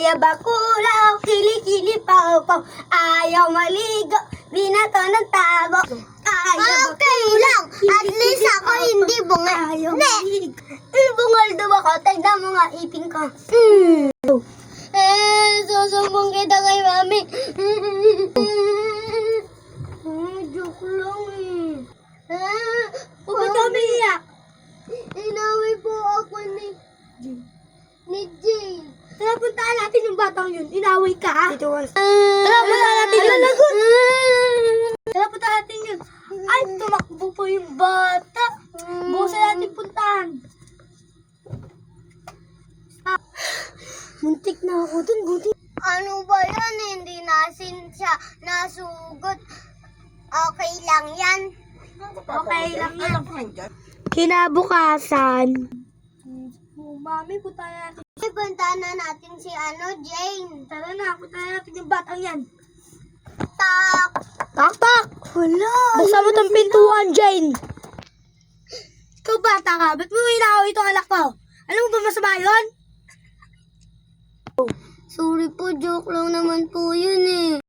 Kaya bakulaw, kilikili paw-paw. Ayaw maligo, binato ng tabo. Okay lang. At least ako hindi bungal. Ayaw maligo. Bungal daw ako. Tignan mo nga, ipin ko. Susumbong kita kay mami. Joke lang eh. Ba't kami iyak? Inaway po ako ni Jane. Tara, puntaan natin yung batang yun. Inaway ka. Ito was... Tara, puntaan natin yun. Tara, puntaan natin yun. Ay, tumakbo po yung bata. Bukasan natin puntahan. Muntik na ako dun, buti. Ano ba yan? Hindi nasin siya nasugot. Okay lang yan. Okay lang yan. Kinabukasan. Mami, puntahan natin. Puntahan na natin si Jane. Tara na, puntahan natin yung batang yan. Tak! Tak, tak! Wala. Buksan mo tong pintuan, Jane. Ikaw bata ka, ba't mo inaway itong anak ko? Alam mo ba masama yun? Sorry po, joke lang naman po yun eh.